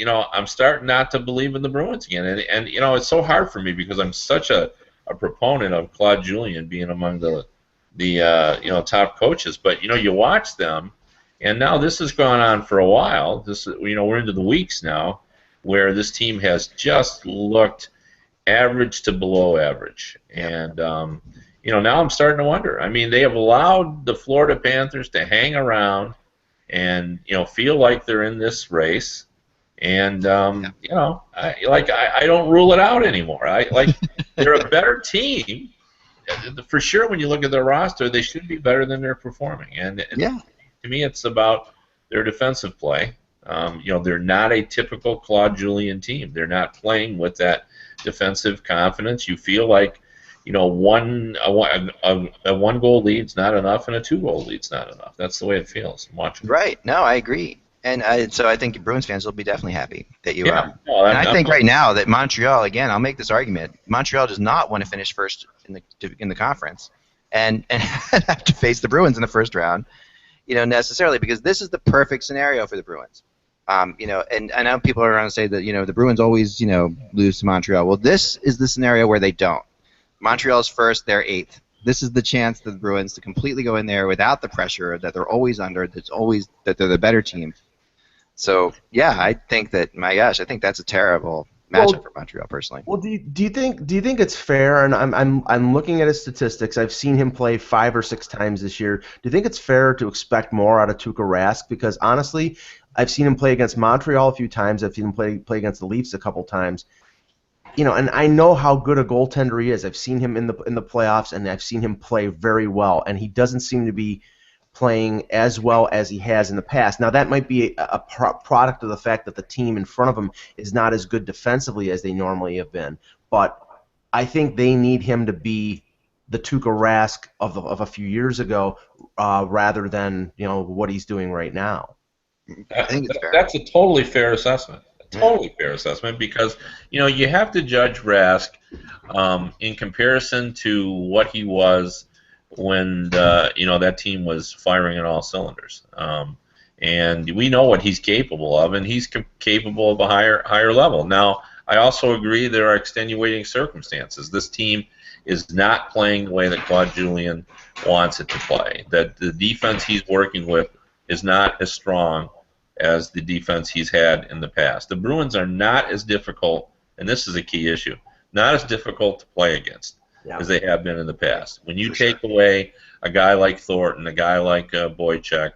I'm starting not to believe in the Bruins again, and it's so hard for me because I'm such a a proponent of Claude Julien being among the top coaches. But you watch them, and now this has gone on for a while. We're into the weeks now where this team has just looked average to below average, and now I'm starting to wonder. I mean, they have allowed the Florida Panthers to hang around and feel like they're in this race, and I don't rule it out anymore. They're a better team for sure. When you look at their roster, they should be better than they're performing, and to me, it's about their defensive play. They're not a typical Claude Julien team. They're not playing with that defensive confidence. You feel like a one goal lead's not enough, and a 2-goal lead's not enough. That's the way it feels. Watching. Right. No, I agree. And so I think Bruins fans will be definitely happy that you are. No, and I think right now that Montreal, again, I'll make this argument. Montreal does not want to finish first in the conference and have to face the Bruins in the first round, necessarily, because this is the perfect scenario for the Bruins. And I know people are going to say that the Bruins always lose to Montreal. Well, this is the scenario where they don't. Montreal's first, they're 8th. This is the chance for the Bruins to completely go in there without the pressure that they're always under. That they're the better team. So yeah, I think that's a terrible matchup for Montreal personally. Well, do you think it's fair? And I'm looking at his statistics. I've seen him play 5 or 6 times this year. Do you think it's fair to expect more out of Tuukka Rask? Because honestly, I've seen him play against Montreal a few times. I've seen him play against the Leafs a couple times. And I know how good a goaltender he is. I've seen him in the playoffs, and I've seen him play very well. And he doesn't seem to be playing as well as he has in the past. Now, that might be a product of the fact that the team in front of him is not as good defensively as they normally have been. But I think they need him to be the Tuukka Rask of a few years ago, rather than what he's doing right now. I think it's fair. That's a totally fair assessment. Totally fair assessment, because you have to judge Rask in comparison to what he was when that team was firing on all cylinders, and we know what he's capable of, and he's capable of a higher level. Now, I also agree there are extenuating circumstances. This team is not playing the way that Claude Julien wants it to play. That the defense he's working with is not as strong as the defense he's had in the past. The Bruins are not as difficult, and this is a key issue, not as difficult to play against as they have been in the past. When you take away a guy like Thornton, a guy like Boychuk,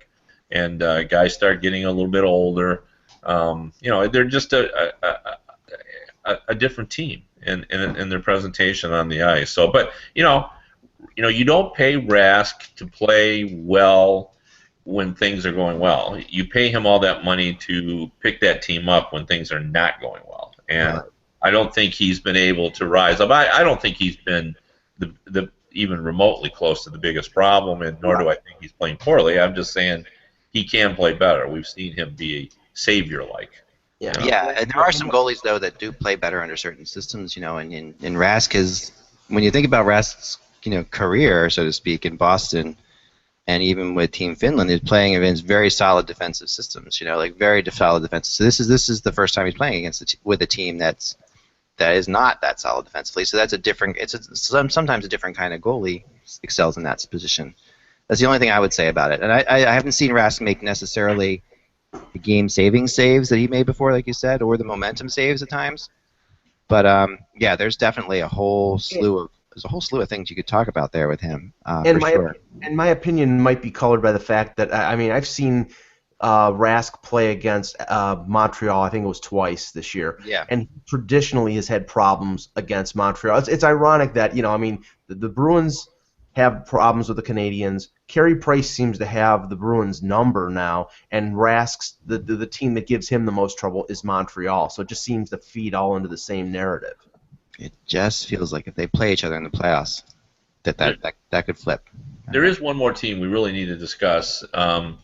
and guys start getting a little bit older, they're just a different team in their presentation on the ice. So, but you don't pay Rask to play well when things are going well. You pay him all that money to pick that team up when things are not going well. And I don't think he's been able to rise up. I don't think he's been the even remotely close to the biggest problem, and nor do I think he's playing poorly. I'm just saying he can play better. We've seen him be savior-like. Yeah, and there are some goalies, though, that do play better under certain systems, and Rask is, when you think about Rask's, career, so to speak, in Boston, and even with Team Finland, is playing against very solid defensive systems. Very solid defenses. So this is the first time he's playing with a team that is not that solid defensively. So that's sometimes a different kind of goalie excels in that position. That's the only thing I would say about it. And I haven't seen Rask make necessarily the game-saving saves that he made before, like you said, or the momentum saves at times. But there's definitely a whole slew of things you could talk about there with him. And my opinion might be colored by the fact that I've seen Rask play against Montreal. I think it was twice this year. Yeah. And traditionally has had problems against Montreal. It's ironic that the Bruins have problems with the Canadians. Carey Price seems to have the Bruins' number now, and Rask's the team that gives him the most trouble is Montreal. So it just seems to feed all into the same narrative. It just feels like if they play each other in the playoffs, that could flip. There is one more team we really need to discuss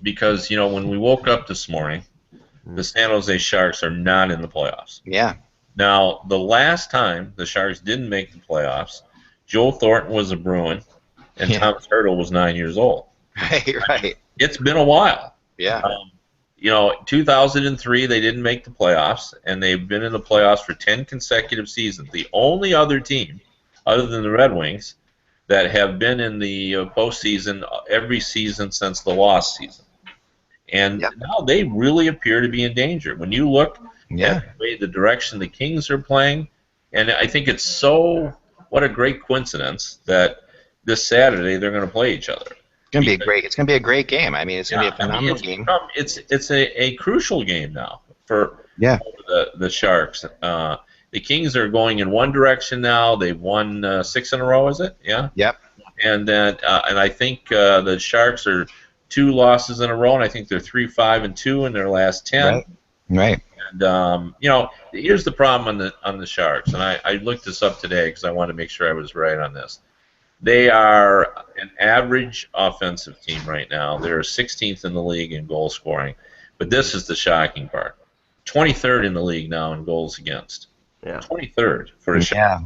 because when we woke up this morning, the San Jose Sharks are not in the playoffs. Yeah. Now, the last time the Sharks didn't make the playoffs, Joe Thornton was a Bruin, and Thomas Hertl was 9 years old. Right. It's been a while. Yeah. 2003 they didn't make the playoffs, and they've been in the playoffs for 10 consecutive seasons. The only other team other than the Red Wings, that have been in the postseason every season since the lost season. And now they really appear to be in danger. When you look at the direction the Kings are playing, and I think it's what a great coincidence that this Saturday they're going to play each other. It's going to be a great game. I mean, it's going to be a phenomenal game. It's a crucial game now for the Sharks. The Kings are going in one direction now. They've won 6 in a row, is it? Yeah. Yep. And I think the Sharks are 2 losses in a row, and I think they're 3-5-2 in their last 10. Right. And here's the problem on the Sharks, and I looked this up today because I wanted to make sure I was right on this. They are an average offensive team right now. They're 16th in the league in goal scoring, but this is the shocking part: 23rd in the league now in goals against. Yeah. 23rd for a Sharks.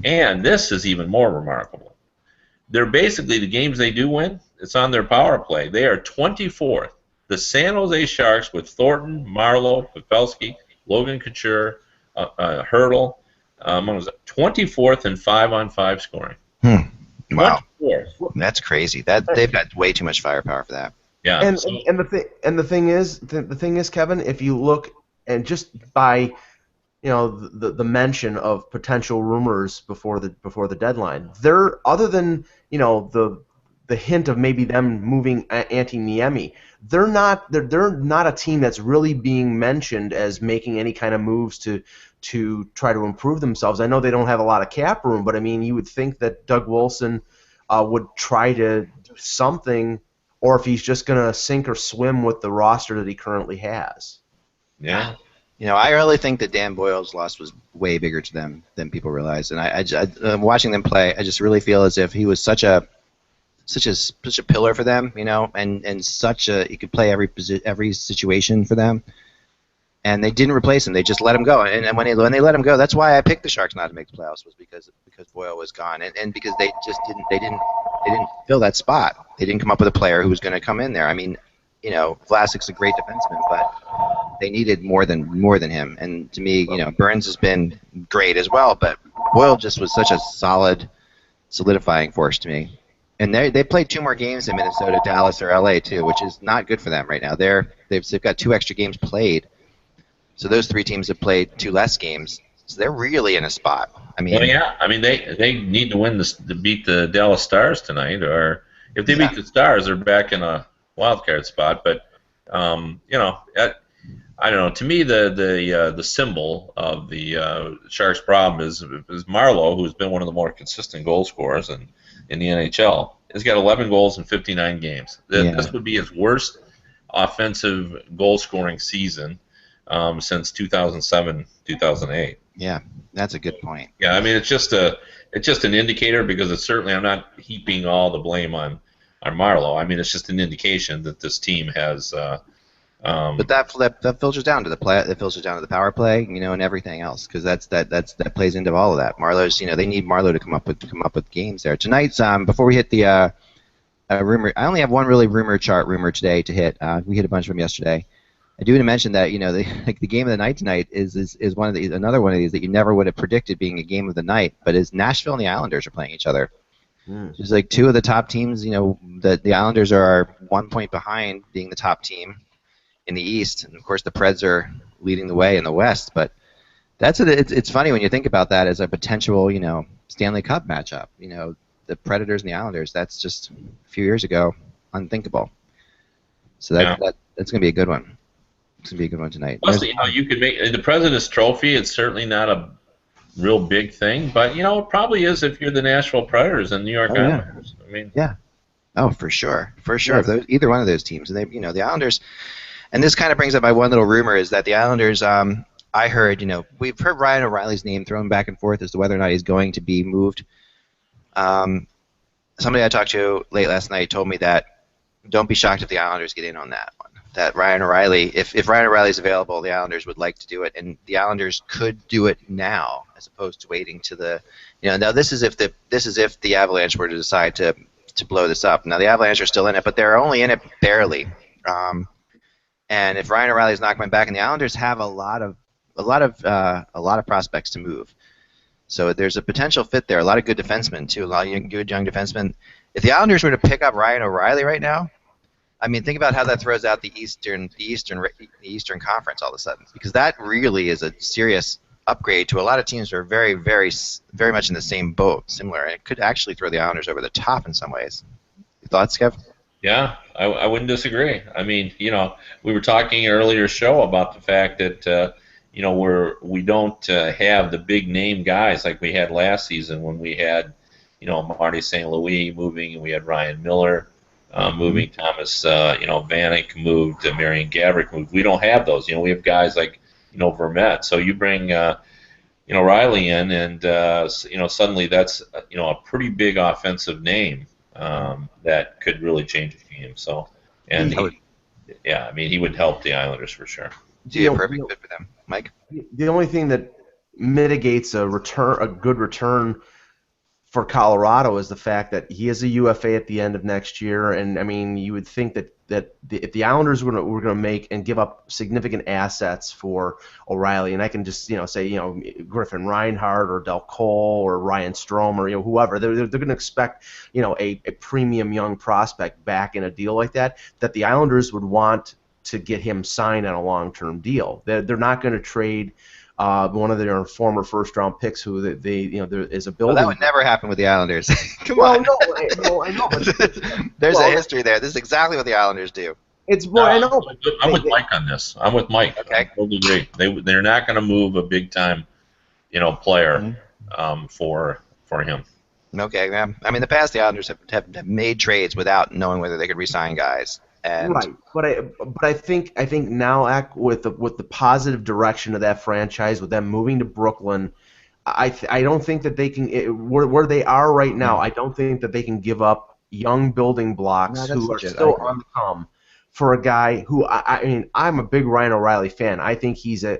And this is even more remarkable. They're basically, the games they do win, it's on their power play. They are 24th. The San Jose Sharks with Thornton, Marleau, Pavelski, Logan Couture, Hurdle, 24th in 5-on-5 scoring. Wow, that's crazy. They've got way too much firepower for that. Yeah, and the thing is, Kevin, if you look and just by the mention of potential rumors before the deadline, they're, other than the hint of maybe them moving Antti Niemi, they're not a team that's really being mentioned as making any kind of moves to try to improve themselves. I know they don't have a lot of cap room, but I mean, you would think that Doug Wilson would try to do something, or if he's just going to sink or swim with the roster that he currently has. Yeah. I really think that Dan Boyle's loss was way bigger to them than people realize. And I watching them play, I just really feel as if he was such a pillar for them, and he could play every situation for them. And they didn't replace him; they just let him go. And when they let him go, that's why I picked the Sharks not to make the playoffs, was because Boyle was gone, and because they didn't fill that spot. They didn't come up with a player who was going to come in there. I mean, Vlasic's a great defenseman, but they needed more than him. And to me, Burns has been great as well, but Boyle just was such a solidifying force to me. And they played 2 more games in Minnesota, Dallas, or LA too, which is not good for them right now. They've got 2 extra games played, so those 3 teams have played 2 less games. So they're really in a spot. I mean, they need to win to beat the Dallas Stars tonight, or if they beat the Stars, they're back in a wild card spot. But I don't know. To me, the symbol of the Sharks' problem is Marleau, who's been one of the more consistent goal scorers in the NHL. He's got 11 goals in 59 games. This would be his worst offensive goal scoring season since 2007, 2008. Yeah, that's a good point. Yeah, I mean, it's just an indicator, because it's certainly, I'm not heaping all the blame on Marleau. I mean, it's just an indication that this team has. But that filters down to the play. It filters down to the power play, and everything else, because that plays into all of that. Marleau's, they need Marleau to come up with games there. Tonight's before we hit the rumor, I only have one really rumor today to hit. We hit a bunch of them yesterday. I do want to mention that the game of the night tonight is another one of these that you never would have predicted being a game of the night, but is Nashville and the Islanders are playing each other. It's like 2 of the top teams. The Islanders are 1 point behind being the top team in the East, and of course the Preds are leading the way in the West. But it's funny when you think about that as a potential Stanley Cup matchup. The Predators and the Islanders. That's just a few years ago unthinkable. So that's going to be a good one. It's going to be a good one tonight. Plus, you could make the President's Trophy. It's certainly not a real big thing, but it probably is if you're the Nashville Predators and New York Islanders. I mean, for sure. If either one of those teams, and the Islanders. And this kind of brings up my one little rumor, is that the Islanders, I heard, we've heard Ryan O'Reilly's name thrown back and forth as to whether or not he's going to be moved. Somebody I talked to late last night told me that don't be shocked if the Islanders get in on that one. That Ryan O'Reilly, if Ryan O'Reilly's available, the Islanders would like to do it, and the Islanders could do it now as opposed to waiting to the, now this is if the Avalanche were to decide to blow this up. Now the Avalanche are still in it, but they're only in it barely. And if Ryan O'Reilly's not coming back, and the Islanders have a lot of prospects to move, So there's a potential fit there. A lot of good defensemen too. A lot of good young defensemen. If the Islanders were to pick up Ryan O'Reilly right now, I mean, think about how that throws out the Eastern Conference all of a sudden, because that really is a serious upgrade to a lot of teams who are very, very, very much in the same boat, similar, and it could actually throw the Islanders over the top in some ways. Your thoughts, Kev? Yeah, I wouldn't disagree. I mean, we were talking earlier show about the fact that we don't have the big name guys like we had last season when we had Marty St. Louis moving, and we had Ryan Miller moving, Thomas Vanek moved, Marian Gaborik moved. We don't have those. We have guys like Vermette. So you bring Riley in, and suddenly that's a pretty big offensive name that could really change a game. So, and he would help the Islanders for sure. Yeah, perfect fit for them, Mike. The only thing that mitigates a good return for Colorado is the fact that he is a UFA at the end of next year, and I mean, you would think that if the Islanders were going to make and give up significant assets for O'Reilly, and I can just say Griffin Reinhart or Del Cole or Ryan Strome or whoever, they're going to expect a premium young prospect back in a deal like that the Islanders would want to get him signed on a long-term deal. They're not going to trade one of their former first-round picks, who there is a building. Well, that would never happen with the Islanders. Come on. No, I know. But, there's a history there. This is exactly what the Islanders do. I know. I'm with Mike on this. I'm with Mike. Okay. I totally agree. They're not going to move a big-time, player for him. Okay, yeah. I mean, in the past, the Islanders have made trades without knowing whether they could re-sign guys. And right, but I think now, with the positive direction of that franchise, with them moving to Brooklyn, I don't think that they can where they are right now. I don't think that they can give up young building blocks who are still on the come for a guy who I mean, I'm a big Ryan O'Reilly fan. I think he's a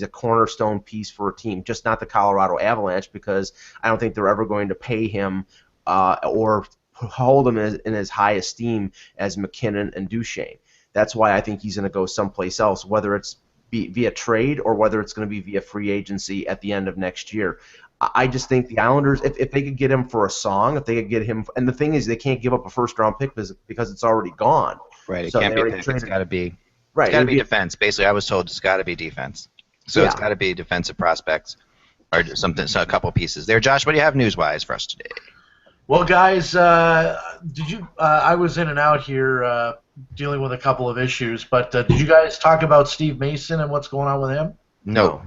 cornerstone piece for a team, just not the Colorado Avalanche, because I don't think they're ever going to pay him or hold him in as high esteem as McKinnon and Duchesne. That's why I think he's going to go someplace else, whether it's via trade or whether it's going to be via free agency at the end of next year. I just think the Islanders, if they could get him for a song, if they could get him, and the thing is, they can't give up a first-round pick because it's already gone. Right, it can't be a pick. It's got to be. Right, it's got to be defense. Basically, I was told it's got to be defense. So it's got to be defensive prospects or something. So a couple pieces there. Josh, what do you have news-wise for us today? Well, guys, did you? I was in and out here dealing with a couple of issues, but did you guys talk about Steve Mason and what's going on with him? No.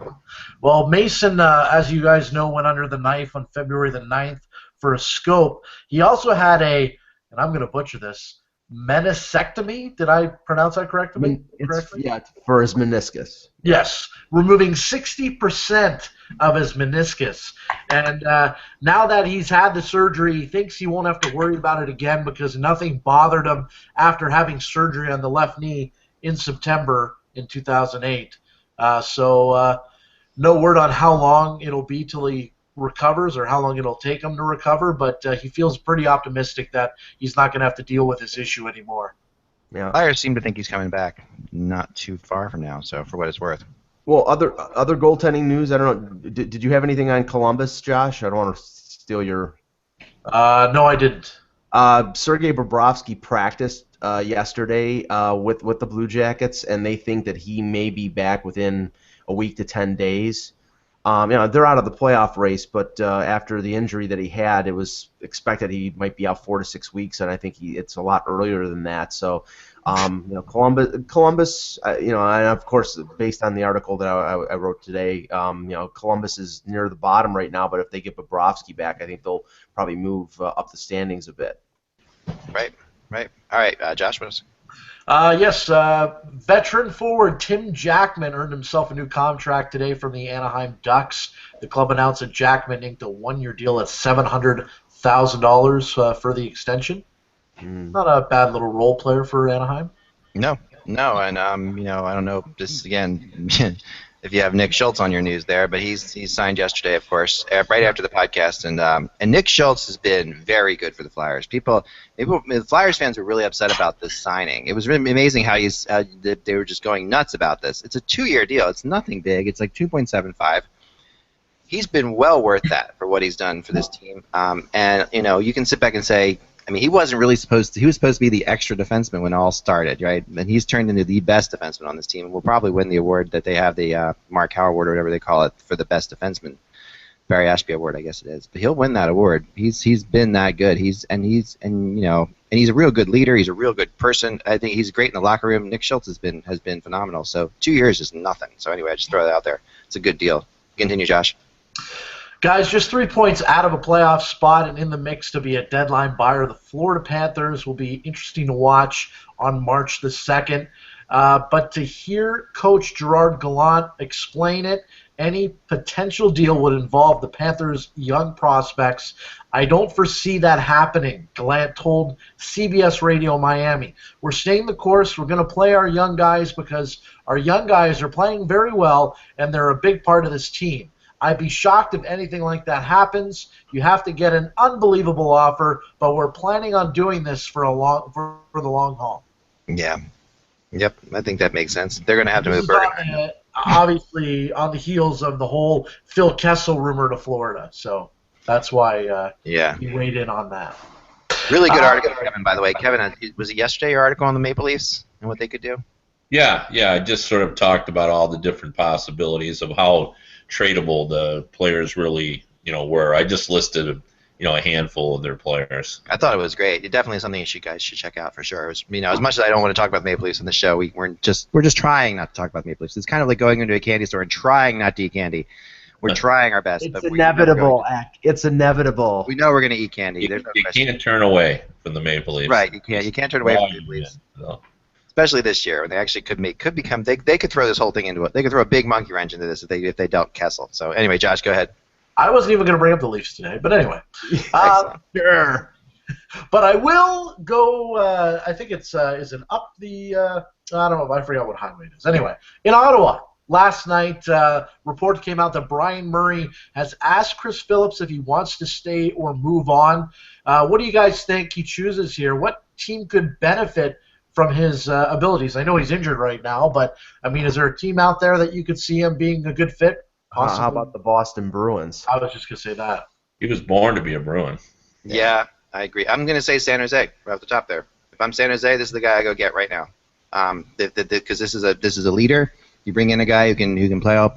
Well, Mason, as you guys know, went under the knife on February the 9th for a scope. He also had and I'm going to butcher this, meniscectomy. Did I pronounce that correctly? Yeah, for his meniscus. Yes, removing 60% of his meniscus. And now that he's had the surgery, he thinks he won't have to worry about it again because nothing bothered him after having surgery on the left knee in September in 2008. So no word on how long it'll be till he recovers or how long it'll take him to recover, but he feels pretty optimistic that he's not going to have to deal with this issue anymore. Yeah, Flyers seem to think he's coming back not too far from now, so for what it's worth. Well, other goaltending news, I don't know. Did you have anything on Columbus, Josh? I don't want to steal your... No, I didn't. Sergei Bobrovsky practiced yesterday with the Blue Jackets, and they think that he may be back within a week to 10 days. They're out of the playoff race, but after the injury that he had, it was expected he might be out 4 to 6 weeks, and I think it's a lot earlier than that. So, Columbus, and of course, based on the article that I wrote today, Columbus is near the bottom right now, but if they get Bobrovsky back, I think they'll probably move up the standings a bit. Right. All right, Josh, what else? Yes, veteran forward Tim Jackman earned himself a new contract today from the Anaheim Ducks. The club announced that Jackman inked a one-year deal at $700,000 for the extension. Not a bad little role player for Anaheim. No, and I don't know. Just again, if you have Nick Schultz on your news there, but he's signed yesterday, of course, right after the podcast, and Nick Schultz has been very good for the Flyers. The Flyers fans were really upset about this signing. It was really amazing how they were just going nuts about this. It's a 2-year deal. It's nothing big. It's like 2.75. he's been well worth that for what he's done for this team. And you can sit back and say, I mean, he wasn't really supposed to. He was supposed to be the extra defenseman when it all started, right? And he's turned into the best defenseman on this team. Will probably win the award that they have, the Mark Howe Award or whatever they call it, for the best defenseman. Barry Ashby Award, I guess it is. But he'll win that award. He's been that good. He's a real good leader. He's a real good person. I think he's great in the locker room. Nick Schultz has been phenomenal. So 2 years is nothing. So anyway, I just throw that out there. It's a good deal. Continue, Josh. Guys, just 3 points out of a playoff spot and in the mix to be a deadline buyer. The Florida Panthers will be interesting to watch on March the 2nd. But to hear Coach Gerard Gallant explain it, any potential deal would involve the Panthers' young prospects. I don't foresee that happening, Gallant told CBS Radio Miami. We're staying the course. We're going to play our young guys because our young guys are playing very well, and they're a big part of this team. I'd be shocked if anything like that happens. You have to get an unbelievable offer, but we're planning on doing this for the long haul. Yeah. Yep, I think that makes sense. They're going to have to move Bergen. Obviously, on the heels of the whole Phil Kessel rumor to Florida. So that's why he weighed in on that. Really good article, Kevin, by the way. Kevin, was it yesterday your article on the Maple Leafs and what they could do? Yeah, I just sort of talked about all the different possibilities of how tradable the players really, were. I just listed, a handful of their players. I thought it was great. It definitely is something you guys should check out for sure. It was, as much as I don't want to talk about the Maple Leafs on the show, we're just trying not to talk about the Maple Leafs. It's kind of like going into a candy store and trying not to eat candy. We're trying our best. It's inevitable. It's inevitable. We know we're going to eat candy. You can't turn away from the Maple Leafs. Right. You can't turn away from the Maple Leafs. So. Especially this year, when they actually could become. They could throw this whole thing into it. They could throw a big monkey wrench into this if they dealt Kessel. So anyway, Josh, go ahead. I wasn't even going to bring up the Leafs today, but anyway. Sure. But I will go. I think it's is it up the. I don't know. I forgot what highway it is. Anyway, in Ottawa. Last night, report came out that Brian Murray has asked Chris Phillips if he wants to stay or move on. What do you guys think he chooses here? What team could benefit from his abilities? I know he's injured right now, but, is there a team out there that you could see him being a good fit? Possibly? How about the Boston Bruins? I was just going to say that. He was born to be a Bruin. Yeah, I agree. I'm going to say San Jose right off the top there. If I'm San Jose, this is the guy I go get right now. Because this is a leader. You bring in a guy who can play all,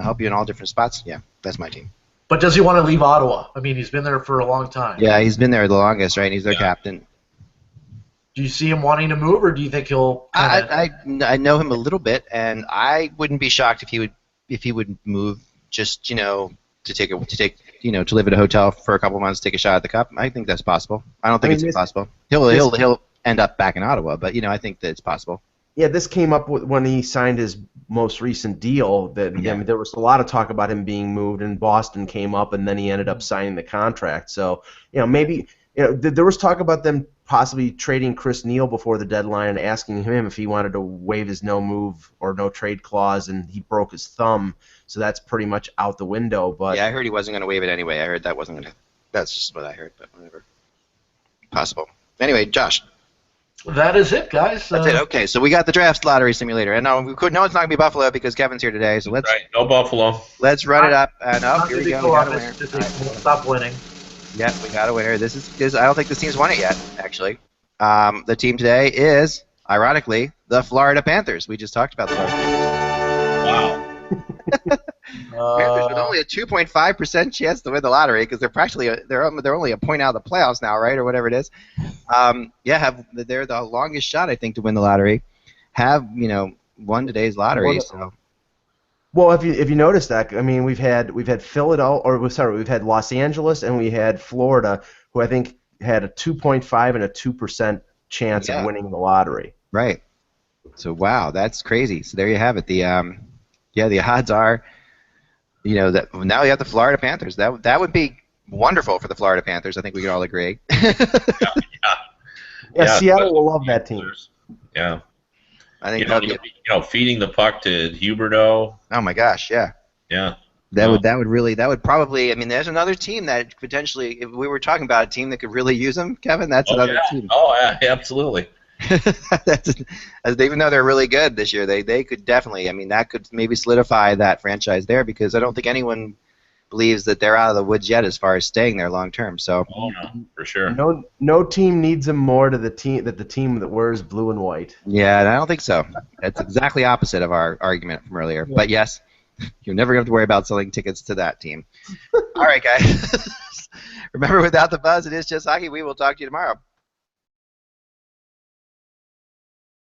help you in all different spots. Yeah, that's my team. But does he want to leave Ottawa? He's been there for a long time. Yeah, he's been there the longest, right? He's their captain. Do you see him wanting to move, or do you think he'll? I know him a little bit, and I wouldn't be shocked if he would move just to live at a hotel for a couple of months, take a shot at the cup. I think that's possible. I don't think it's impossible. He'll end up back in Ottawa, but I think that it's possible. Yeah, this came up when he signed his most recent deal. There was a lot of talk about him being moved, and Boston came up, and then he ended up signing the contract. So maybe there was talk about them possibly trading Chris Neal before the deadline and asking him if he wanted to waive his no move or no trade clause, and he broke his thumb, so that's pretty much out the window. But yeah, I heard he wasn't going to waive it anyway. I heard that wasn't going to. That's just what I heard, but whatever. Possible. Anyway, Josh. That is it, guys. That's it. Okay, so we got the draft lottery simulator, and no, it's not going to be Buffalo because Kevin's here today. So let's. Right, no Buffalo. Let's run it up. And here we go. We got a winner. Stop winning. Yep, we got a winner. This is. I don't think this team's won it yet. Actually, the team today is, ironically, the Florida Panthers. We just talked about the Florida Panthers. Wow. Panthers with only a 2.5% chance to win the lottery because they're only a point out of the playoffs now, right, or whatever it is. They're the longest shot I think to win the lottery. Have won today's lottery. So. Well, if you notice that, we've had Philadelphia, we've had Los Angeles and we had Florida, who I think had a 2.5 and a 2% chance of winning the lottery. Right. So wow, that's crazy. So there you have it. The odds are. That now you have the Florida Panthers. That would be wonderful for the Florida Panthers. I think we can all agree. Yeah, Seattle will love that team. Yeah. I think feeding the puck to Huberdeau. Oh my gosh, yeah. Yeah. That would probably. There's another team that potentially, if we were talking about a team that could really use them, Kevin. That's another team. Oh yeah, absolutely. Even though they're really good this year, they could definitely. That could maybe solidify that franchise there because I don't think anyone believes that they're out of the woods yet as far as staying there long term. So, oh no, for sure. No team needs him more to the team that wears blue and white. Yeah, and I don't think so. It's exactly opposite of our argument from earlier. Yeah. But yes, you're never going to have to worry about selling tickets to that team. All right, guys. Remember, without the buzz, it is just hockey. We will talk to you tomorrow.